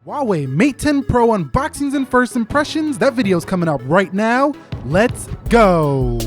Huawei Mate 10 Pro unboxings and first impressions. That video's coming up right now. Let's go.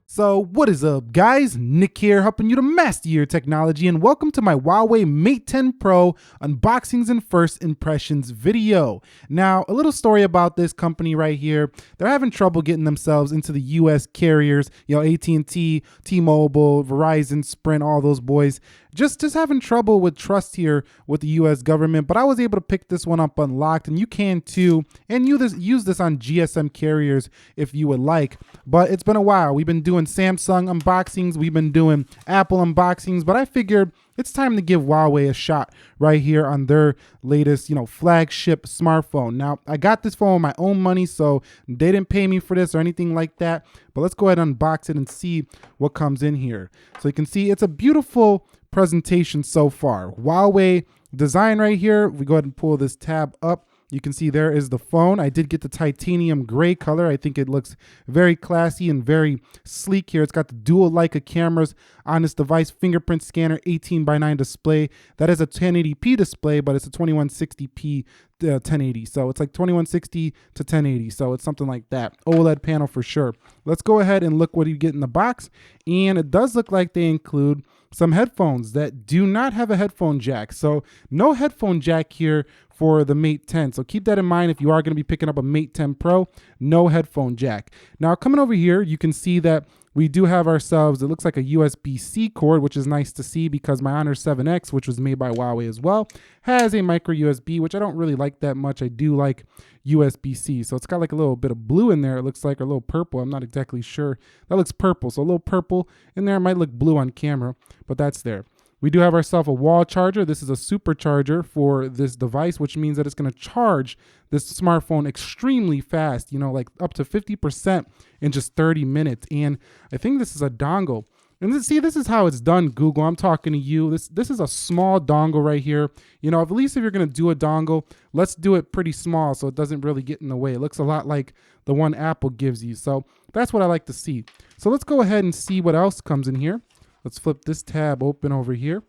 So what is up, guys? Nick here, helping you to master your technology, and welcome to my Huawei Mate 10 Pro unboxings and first impressions video. Now, a little story about this company right here. They're having trouble getting themselves into the US carriers, AT&T, T-Mobile, Verizon, Sprint, all those boys. Just having trouble with trust here with the US government, but I was able to pick this one up unlocked, and you can too, and use this on GSM carriers if you would like. But it's been a while. We've been doing Samsung unboxings, we've been doing Apple unboxings, but I figured it's time to give Huawei a shot right here on their latest, flagship smartphone. Now, I got this phone with my own money, so they didn't pay me for this or anything like that, but let's go ahead and unbox it and see what comes in here. So you can see it's a beautiful presentation so far. Huawei design right here. We go ahead and pull this tab up. You can see there is the phone. I did get the titanium gray color. I think it looks very classy and very sleek here. It's got the dual Leica cameras on this device, fingerprint scanner, 18:9 display. That is a 1080p display, but it's a 2160p 1080. So it's like 2160 to 1080. So it's something like that. OLED panel for sure. Let's go ahead and look what you get in the box. And it does look like they include some headphones that do not have a headphone jack. So no headphone jack here for the Mate 10. So keep that in mind if you are going to be picking up a Mate 10 Pro, no headphone jack. Now coming over here, you can see that we do have ourselves, it looks like a USB-C cord, which is nice to see because my Honor 7X, which was made by Huawei as well, has a micro USB, which I don't really like that much. I do like USB-C. So it's got like a little bit of blue in there, it looks like, or a little purple. I'm not exactly sure. That looks purple. So a little purple in there. It might look blue on camera, but that's there. We do have ourselves a wall charger. This is a supercharger for this device, which means that it's going to charge this smartphone extremely fast, like up to 50% in just 30 minutes. And I think this is a dongle. And this is how it's done, Google. I'm talking to you. This is a small dongle right here. At least if you're going to do a dongle, let's do it pretty small so it doesn't really get in the way. It looks a lot like the one Apple gives you. So that's what I like to see. So let's go ahead and see what else comes in here. Let's flip this tab open over here.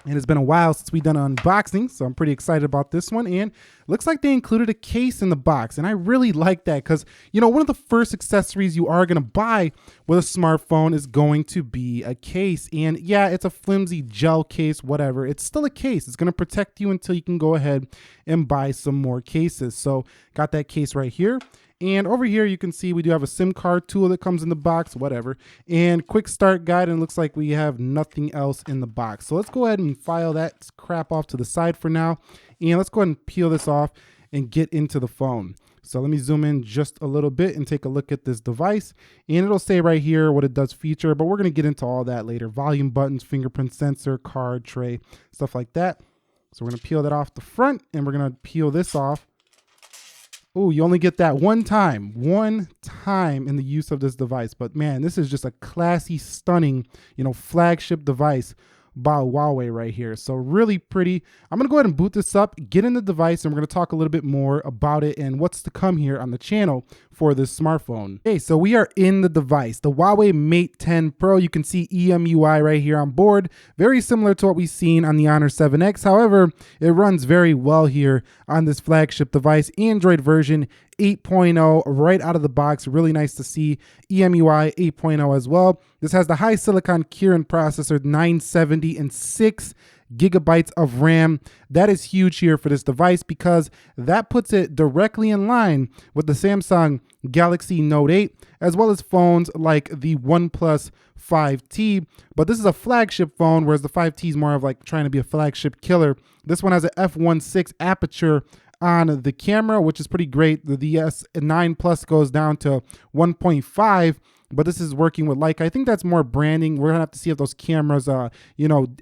And it's been a while since we've done an unboxing, so I'm pretty excited about this one. And it looks like they included a case in the box, and I really like that because, one of the first accessories you are going to buy with a smartphone is going to be a case. And yeah, it's a flimsy gel case, whatever. It's still a case. It's going to protect you until you can go ahead and buy some more cases. So got that case right here. And over here, you can see we do have a SIM card tool that comes in the box, whatever, and quick start guide, and it looks like we have nothing else in the box. So let's go ahead and file that crap off to the side for now. And let's go ahead and peel this off and get into the phone. So let me zoom in just a little bit and take a look at this device. And it'll say right here what it does feature, but we're going to get into all that later. Volume buttons, fingerprint sensor, card tray, stuff like that. So we're going to peel that off the front, and we're going to peel this off. Oh, you only get that one time in the use of this device. But man, this is just a classy, stunning, flagship device by Huawei right here. So really pretty. I'm going to go ahead and boot this up, get in the device, and we're going to talk a little bit more about it and what's to come here on the channel for this smartphone. Okay, so we are in the device, the Huawei Mate 10 Pro. You can see EMUI right here on board. Very similar to what we've seen on the Honor 7X. However, it runs very well here on this flagship device. Android version 8.0 right out of the box. Really nice to see. EMUI 8.0 as well. This has the high silicon Kirin processor, 970 and 6 gigabytes of RAM. That is huge here for this device because that puts it directly in line with the Samsung Galaxy Note 8, as well as phones like the OnePlus 5T. But this is a flagship phone, whereas the 5T is more of like trying to be a flagship killer. This one has an f1.6 aperture on the camera, which is pretty great. The S9 Plus goes down to 1.5, but this is working with Leica. I think that's more branding. We're gonna have to see if those cameras,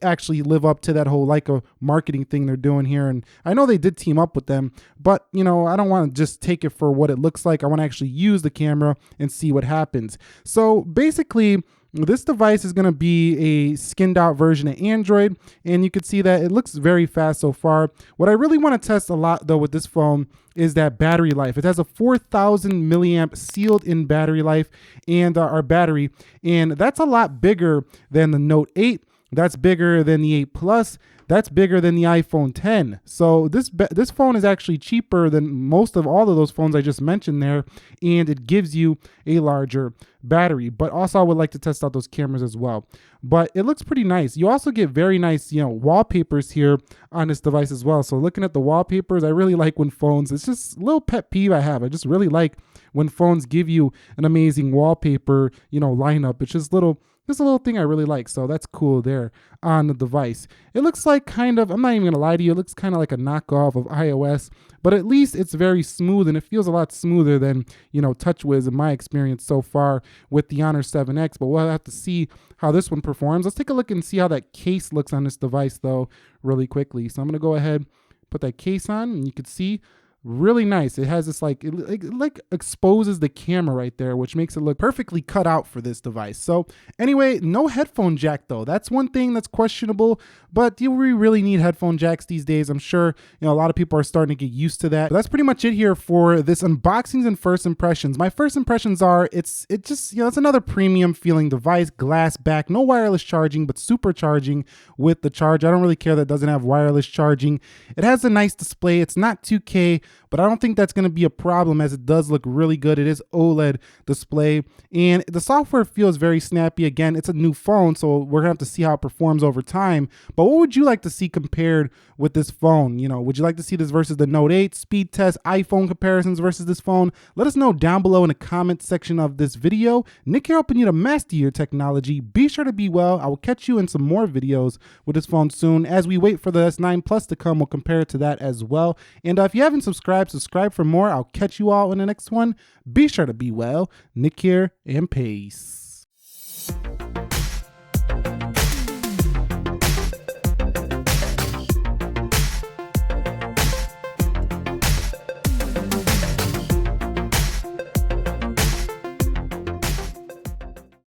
actually live up to that whole Leica marketing thing they're doing here. And I know they did team up with them, but I don't want to just take it for what it looks like. I want to actually use the camera and see what happens. So basically, This device is going to be a skinned out version of Android, and you can see that it looks very fast so far. What I really want to test a lot though with this phone is that battery life. It has a 4,000 milliamp sealed in battery life and our battery, and that's a lot bigger than the Note 8. That's bigger than the 8 Plus. That's bigger than the iPhone 10. So this phone is actually cheaper than most of all of those phones I just mentioned there, and it gives you a larger battery. But also I would like to test out those cameras as well. But it looks pretty nice. You also get very nice, wallpapers here on this device as well. So looking at the wallpapers, I really like when phones, it's just a little pet peeve I have. I just really like when phones give you an amazing wallpaper, lineup. It's just a little thing I really like. So that's cool there on the device. It looks like kind of, I'm not even gonna lie to you, it looks kind of like a knockoff of iOS, but at least it's very smooth, and it feels a lot smoother than, TouchWiz in my experience so far with the Honor 7X, but we'll have to see how this one performs. Let's take a look and see how that case looks on this device though, really quickly. So I'm gonna go ahead, put that case on, and you can see really nice. It has this it exposes the camera right there, which makes it look perfectly cut out for this device. So anyway, no headphone jack though. That's one thing that's questionable, but do we really need headphone jacks these days? I'm sure a lot of people are starting to get used to that. But that's pretty much it here for this unboxings and first impressions. My first impressions are it's another premium feeling device, glass back, no wireless charging, but supercharging with the charge. I don't really care that it doesn't have wireless charging. It has a nice display. It's not 2K, but I don't think that's going to be a problem, as it does look really good. It is OLED display, and the software feels very snappy. Again, it's a new phone, so we're going to have to see how it performs over time. But what would you like to see compared with this phone? Would you like to see this versus the Note 8, speed test, iPhone comparisons versus this phone? Let us know down below in the comment section of this video. Nick here, helping you to master your technology. Be sure to be well. I will catch you in some more videos with this phone soon. As we wait for the S9 Plus to come, we'll compare it to that as well. And if you haven't subscribe for more. I'll catch you all in the next one. Be sure to be well. Nick here, and peace.